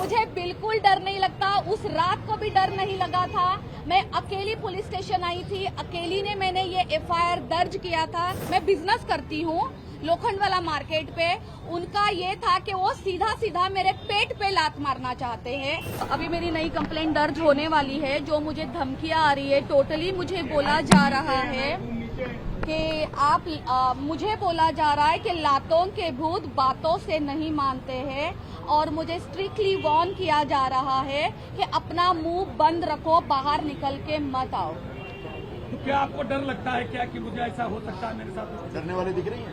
मुझे बिल्कुल डर नहीं लगता। उस रात को भी डर नहीं लगा था। मैं अकेली पुलिस स्टेशन आई थी, अकेली ने मैंने ये एफआईआर दर्ज किया था। मैं बिजनेस करती हूँ लोखंडवाला मार्केट पे। उनका ये था कि वो सीधा सीधा मेरे पेट पे लात मारना चाहते हैं। अभी मेरी नई कंप्लेंट दर्ज होने वाली है। जो मुझे धमकियां आ रही है, टोटली मुझे बोला जा रहा है कि मुझे बोला जा रहा है कि लातों के भूत बातों से नहीं मानते हैं, और मुझे स्ट्रिक्टली वार्न किया जा रहा है कि अपना मुंह बंद रखो, बाहर निकल के मत आओ। तो क्या आपको डर लगता है क्या कि मुझे ऐसा हो सकता है मेरे साथ? डरने वाले दिख रही हैं?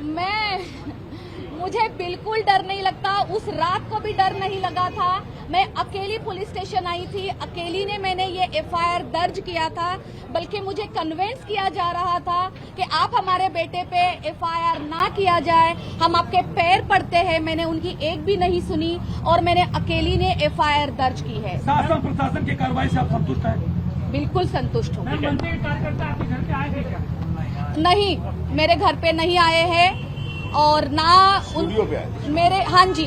मुझे बिल्कुल डर नहीं लगता। उस रात को भी डर नहीं लगा था। मैं अकेली पुलिस स्टेशन आई थी, अकेली ने मैंने ये एफआईआर दर्ज किया था। बल्कि मुझे कन्विंस किया जा रहा था कि आप हमारे बेटे पे एफआईआर ना किया जाए, हम आपके पैर पड़ते हैं। मैंने उनकी एक भी नहीं सुनी और मैंने अकेली ने एफआईआर दर्ज की है। शासन प्रशासन की कार्रवाई से आप संतुष्ट हैं? बिल्कुल संतुष्ट हूँ। मंत्री कार्यकर्ता आपके घर पे आए थे क्या? नहीं, मेरे घर पे नहीं आए हैं और ना मेरे हाँ जी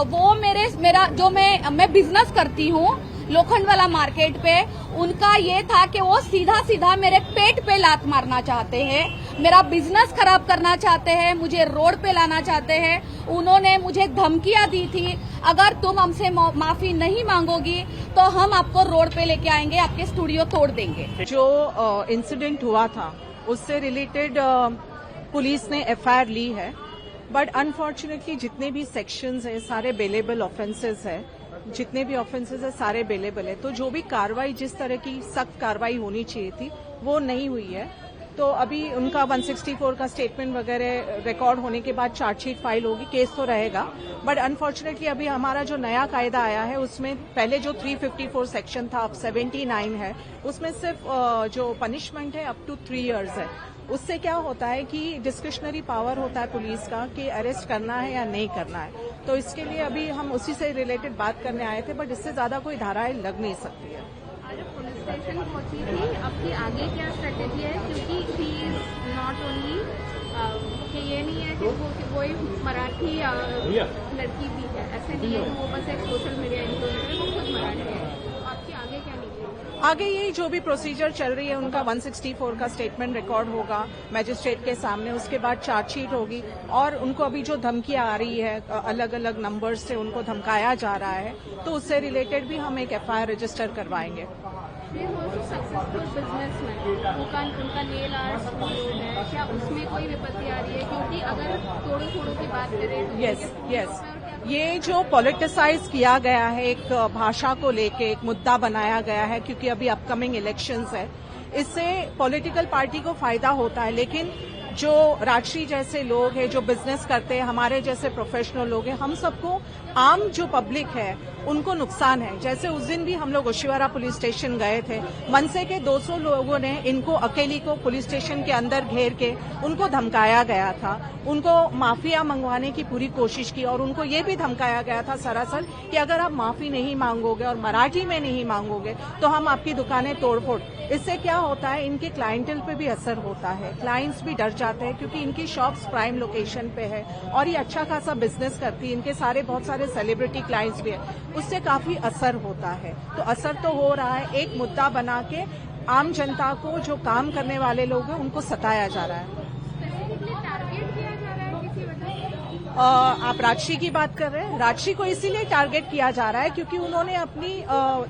वो मेरा जो मैं बिजनेस करती हूँ लोखंडवाला मार्केट पे। उनका ये था कि वो सीधा सीधा मेरे पेट पे लात मारना चाहते हैं, मेरा बिजनेस खराब करना चाहते हैं, मुझे रोड पे लाना चाहते हैं। उन्होंने मुझे धमकियां दी थी, अगर तुम हमसे माफी नहीं मांगोगी तो हम आपको रोड पे लेके आएंगे, आपके स्टूडियो तोड़ देंगे। जो इंसिडेंट हुआ था उससे रिलेटेड पुलिस ने एफआईआर ली है, बट अनफॉर्चुनेटली जितने भी सेक्शंस हैं सारे बेलेबल ऑफेंसेस है, जितने भी ऑफेंसेस है सारे बेलेबल है। तो जो भी कार्रवाई, जिस तरह की सख्त कार्रवाई होनी चाहिए थी वो नहीं हुई है। तो अभी उनका 164 का स्टेटमेंट वगैरह रिकॉर्ड होने के बाद चार्जशीट फाइल होगी, केस तो रहेगा। बट अनफॉर्चुनेटली अभी हमारा जो नया कायदा आया है उसमें पहले जो 354 सेक्शन था अब 79 है, उसमें सिर्फ जो पनिशमेंट है अप टू 3 इयर्स है। उससे क्या होता है कि डिस्क्रिशनरी पावर होता है पुलिस का कि अरेस्ट करना है या नहीं करना है। तो इसके लिए अभी हम उसी से रिलेटेड बात करने आए थे, बट इससे ज्यादा कोई धाराएं लग नहीं सकती है। आज पुलिस स्टेशन पहुंची थी, आपकी आगे क्या स्ट्रेटेजी है? क्योंकि शी इज नॉट ओनली कि ये नहीं है कि वो एक मराठी लड़की भी है, ऐसे नहीं है कि वो बस एक सोशल मीडिया इन्फ्लुएंसर है, वो खुद मराठी है। तो आपकी आगे क्या नीति? आगे यही जो भी प्रोसीजर चल रही है उनका 164 का स्टेटमेंट रिकॉर्ड होगा मैजिस्ट्रेट के सामने, उसके बाद चार्जशीट होगी। और उनको अभी जो धमकियां आ रही है अलग अलग नंबर्स से उनको धमकाया जा रहा है, तो उससे रिलेटेड भी हम एक एफआईआर रजिस्टर करवाएंगे। सक्सेसफुल बिजनेसमैन उनका नेल आर्ट स्टूडियो है, क्या उसमें कोई विपत्ति आ रही है? क्योंकि अगर तोड़ो फोड़ो की बात करें तो यस ये जो पॉलिटिसाइज किया गया है, एक भाषा को लेके एक मुद्दा बनाया गया है, क्योंकि अभी अपकमिंग इलेक्शंस है, इससे पॉलिटिकल पार्टी को फायदा होता है। लेकिन जो राजश्री जैसे लोग हैं, जो बिजनेस करते हैं, हमारे जैसे प्रोफेशनल लोग हैं, हम सबको, आम जो पब्लिक है उनको नुकसान है। जैसे उस दिन भी हम लोग ओशिवारा पुलिस स्टेशन गए थे, मनसे के 200 लोगों ने इनको अकेली को पुलिस स्टेशन के अंदर घेर के उनको धमकाया गया था, उनको माफिया मंगवाने की पूरी कोशिश की, और उनको ये भी धमकाया गया था सरासर कि अगर आप माफी नहीं मांगोगे और मराठी में नहीं मांगोगे तो हम आपकी दुकानें तोड़फोड़। इससे क्या होता है, इनके क्लाइंटल पे भी असर होता है, क्लाइंट्स भी डर जाते हैं क्योंकि इनकी शॉप्स प्राइम लोकेशन पे है और ये अच्छा खासा बिजनेस करती है, इनके बहुत सारे सेलिब्रिटी क्लाइंट्स भी है, उससे काफी असर होता है। तो असर तो हो रहा है, एक मुद्दा बना के आम जनता को, जो काम करने वाले लोग हैं, उनको सताया जा रहा है। आप राजश्री की बात कर रहे हैं? राजश्री को इसीलिए टारगेट किया जा रहा है क्योंकि उन्होंने अपनी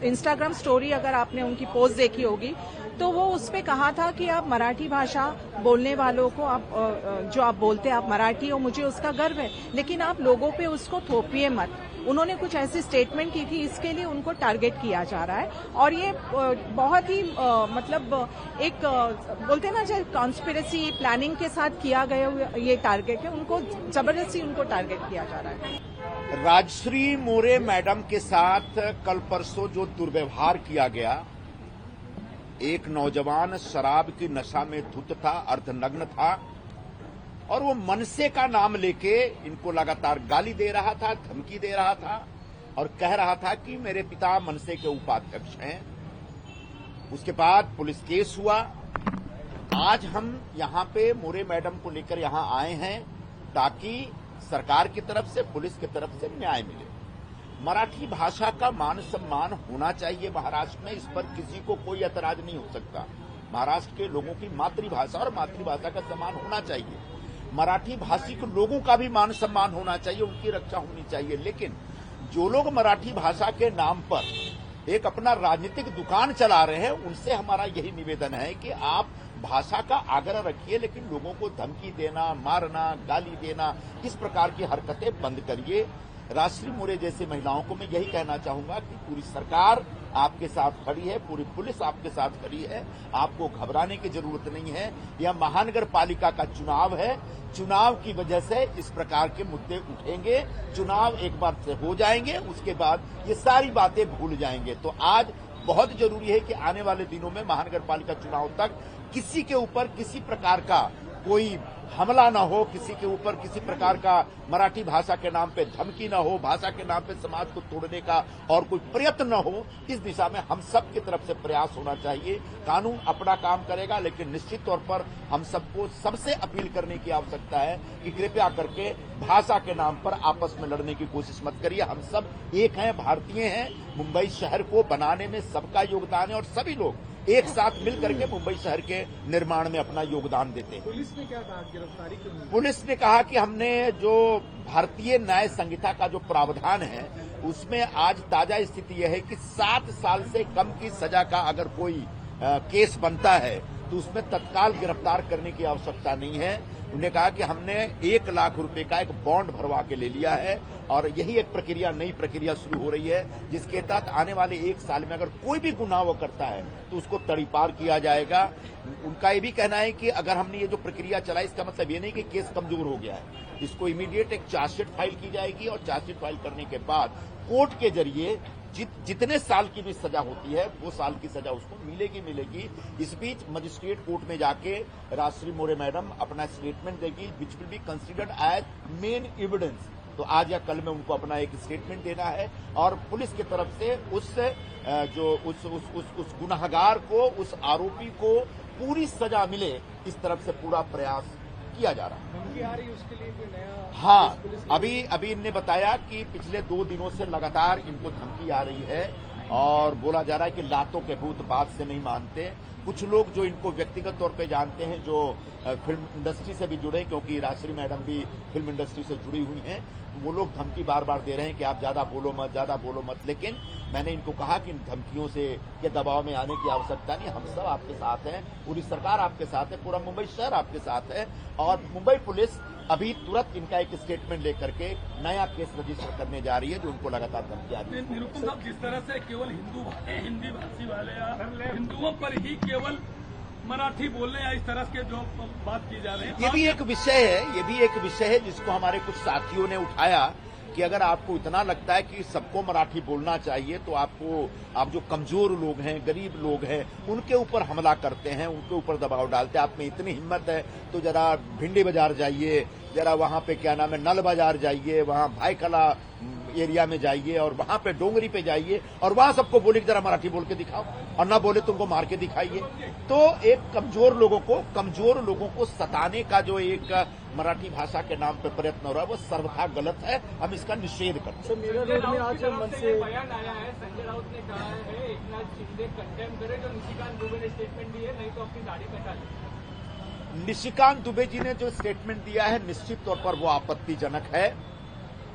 इंस्टाग्राम स्टोरी, अगर आपने उनकी पोस्ट देखी होगी, तो वो उस पे कहा था कि आप मराठी भाषा बोलने वालों को, आप जो आप बोलते हैं आप मराठी हो, मुझे उसका गर्व है, लेकिन आप लोगों पे उसको थोपिए मत। उन्होंने कुछ ऐसी स्टेटमेंट की थी, इसके लिए उनको टारगेट किया जा रहा है। और ये बहुत ही मतलब एक बोलते हैं ना, जैसे कॉन्स्पिरेसी प्लानिंग के साथ किया गया ये टारगेट है, उनको जबरदस्ती उनको टारगेट किया जा रहा है। राजश्री मोरे मैडम के साथ कल परसों जो दुर्व्यवहार किया गया, एक नौजवान शराब की नशा में धुत था, अर्धनग्न था, और वो मनसे का नाम लेके इनको लगातार गाली दे रहा था, धमकी दे रहा था और कह रहा था कि मेरे पिता मनसे के उपाध्यक्ष हैं। उसके बाद पुलिस केस हुआ। आज हम यहां पे मोरे मैडम को लेकर यहां आए हैं ताकि सरकार की तरफ से, पुलिस की तरफ से न्याय मिले। मराठी भाषा का मान सम्मान होना चाहिए महाराष्ट्र में, इस पर किसी को कोई ऐतराज नहीं हो सकता। महाराष्ट्र के लोगों की मातृभाषा और मातृभाषा का सम्मान होना चाहिए। मराठी भाषी के लोगों का भी मान सम्मान होना चाहिए, उनकी रक्षा होनी चाहिए। लेकिन जो लोग मराठी भाषा के नाम पर एक अपना राजनीतिक दुकान चला रहे हैं, उनसे हमारा यही निवेदन है कि आप भाषा का आग्रह रखिए, लेकिन लोगों को धमकी देना, मारना, गाली देना, इस प्रकार की हरकतें बंद करिए। राजश्री मोरे जैसी महिलाओं को मैं यही कहना चाहूंगा कि पूरी सरकार आपके साथ खड़ी है, पूरी पुलिस आपके साथ खड़ी है, आपको घबराने की जरूरत नहीं है। यह महानगर पालिका का चुनाव है, चुनाव की वजह से इस प्रकार के मुद्दे उठेंगे। चुनाव एक बार से हो जाएंगे, उसके बाद ये सारी बातें भूल जाएंगे। तो आज बहुत जरूरी है कि आने वाले दिनों में महानगर पालिका चुनाव तक किसी के ऊपर किसी प्रकार का कोई हमला न हो, किसी के ऊपर किसी प्रकार का मराठी भाषा के नाम पे धमकी न हो, भाषा के नाम पे समाज को तोड़ने का और कोई प्रयत्न न हो। इस दिशा में हम सब की तरफ से प्रयास होना चाहिए। कानून अपना काम करेगा, लेकिन निश्चित तौर पर हम सबको सबसे अपील करने की आवश्यकता है कि कृपया करके भाषा के नाम पर आपस में लड़ने की कोशिश मत करिए। हम सब एक हैं, भारतीय हैं। मुंबई शहर को बनाने में सबका योगदान है और सभी लोग एक साथ मिल करके मुंबई शहर के निर्माण में अपना योगदान देते हैं। पुलिस ने क्या कहा, गिरफ्तारी क्यों हुई? पुलिस ने कहा कि हमने जो भारतीय न्याय संहिता का जो प्रावधान है, उसमें आज ताजा स्थिति यह है कि 7 साल से कम की सजा का अगर कोई केस बनता है तो उसमें तत्काल गिरफ्तार करने की आवश्यकता नहीं है। उन्होंने कहा कि हमने 1 लाख रुपए का एक बॉन्ड भरवा के ले लिया है और यही एक प्रक्रिया, नई प्रक्रिया शुरू हो रही है, जिसके तहत आने वाले 1 साल में अगर कोई भी गुनाह वो करता है तो उसको तड़ीपार किया जाएगा। उनका ये भी कहना है कि अगर हमने ये जो प्रक्रिया चलाई, इसका मतलब ये नहीं कि केस कमजोर हो गया है। इसको इमीडिएट एक चार्जशीट फाइल की जाएगी और चार्जशीट फाइल करने के बाद कोर्ट के जरिए जितने साल की भी सजा होती है वो साल की सजा उसको मिलेगी। इस बीच मजिस्ट्रेट कोर्ट में जाके राजश्री मोरे मैडम अपना स्टेटमेंट देगी, which will be considered as main evidence. तो आज या कल में उनको अपना एक स्टेटमेंट देना है और पुलिस की तरफ से उस गुनाहगार को, उस आरोपी को पूरी सजा मिले, इस तरफ से पूरा प्रयास किया जा रहा है। धमकी आ रही है उसके लिए कोई नया? हाँ, अभी इनने बताया कि पिछले 2 दिनों से लगातार इनको धमकी आ रही है और बोला जा रहा है कि लातों के भूत बात से नहीं मानते। कुछ लोग जो इनको व्यक्तिगत तौर पे जानते हैं, जो फिल्म इंडस्ट्री से भी जुड़े, क्योंकि राजश्री मैडम भी फिल्म इंडस्ट्री से जुड़ी हुई हैं, वो लोग धमकी बार बार दे रहे हैं कि आप ज्यादा बोलो मत। लेकिन मैंने इनको कहा कि इन धमकियों से के दबाव में आने की आवश्यकता नहीं, हम सब आपके साथ हैं, पूरी सरकार आपके साथ है, पूरा मुंबई शहर आपके साथ है। और मुंबई पुलिस अभी तुरंत इनका एक स्टेटमेंट लेकर के नया केस रजिस्टर करने जा रही है, जो उनको लगातार धमकी आ रही है। निरुपम साहब, जिस तरह से केवल हिंदी भाषी वाले या हिंदुओं पर ही केवल मराठी बोलने या इस तरह के जो बात की जा रही है, ये भी एक विषय है जिसको हमारे कुछ साथियों ने उठाया कि अगर आपको इतना लगता है कि सबको मराठी बोलना चाहिए तो आप जो कमजोर लोग हैं, गरीब लोग हैं, उनके ऊपर हमला करते हैं, उनके ऊपर दबाव डालते हैं। आप में इतनी हिम्मत है तो जरा भिंडी बाजार जाइए, जरा वहां पे क्या नाम है, नल बाजार जाइए, वहां भाईकला एरिया में जाइए और वहां पे डोंगरी पे जाइए और वहां सबको बोले कि जरा मराठी बोल के दिखाओ, और ना बोले तुमको मार के दिखाइए। तो एक कमजोर लोगों को सताने का जो एक मराठी भाषा के नाम पे प्रयत्न हो रहा है, वो सर्वथा गलत है। हम इसका निषेध करते हैं। मेरा रोड में आज मन से बयान आया है, संजय राउत ने कहा है एकनाथ शिंदे कंडेम करे, जो निशिकांत दुबे ने स्टेटमेंट दी है, नहीं तो अपनी दाढ़ी कटा ले। निशिकांत दुबे जी ने जो स्टेटमेंट दिया है, निश्चित तौर पर वो आपत्तिजनक है।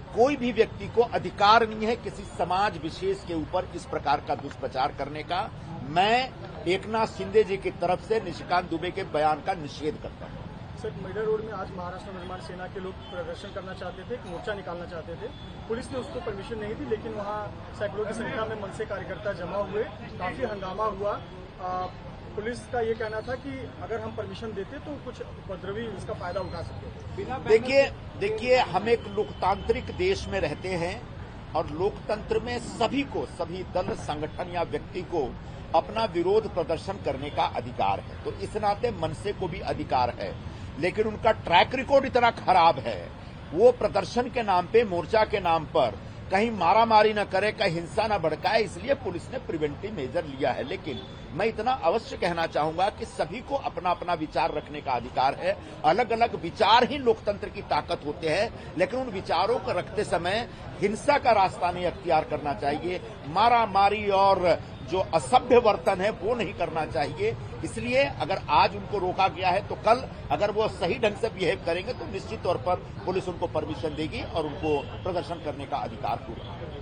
कोई भी व्यक्ति को अधिकार नहीं है किसी समाज विशेष के ऊपर इस प्रकार का दुष्प्रचार करने का। मैं एकनाथ शिंदे जी की तरफ से निशिकांत दुबे के बयान का निषेध करता हूं। सर, मैडा रोड में आज महाराष्ट्र निर्माण सेना के लोग प्रदर्शन करना चाहते थे, एक मोर्चा निकालना चाहते थे। पुलिस ने उसको परमिशन नहीं दी, लेकिन वहां सैकड़ों की संख्या में मनसे कार्यकर्ता जमा हुए, काफी हंगामा हुआ। पुलिस का ये कहना था कि अगर हम परमिशन देते तो कुछ उपद्रवी इसका फायदा उठा सकते। देखिए, हम एक लोकतांत्रिक देश में रहते हैं और लोकतंत्र में सभी दल, संगठन या व्यक्ति को अपना विरोध प्रदर्शन करने का अधिकार है। तो इस नाते मनसे को भी अधिकार है, लेकिन उनका ट्रैक रिकॉर्ड इतना खराब है, वो प्रदर्शन के नाम पे, मोर्चा के नाम पर कहीं मारामारी न करे, कहीं हिंसा न भड़काए, इसलिए पुलिस ने प्रिवेंटिव मेजर लिया है। लेकिन मैं इतना अवश्य कहना चाहूंगा कि सभी को अपना अपना विचार रखने का अधिकार है। अलग अलग विचार ही लोकतंत्र की ताकत होते हैं, लेकिन उन विचारों को रखते समय हिंसा का रास्ता नहीं अख्तियार करना चाहिए। मारामारी और जो असभ्य वर्तन है वो नहीं करना चाहिए। इसलिए अगर आज उनको रोका गया है तो कल अगर वो सही ढंग से बिहेव करेंगे तो निश्चित तौर पर पुलिस उनको परमिशन देगी और उनको प्रदर्शन करने का अधिकार होगा।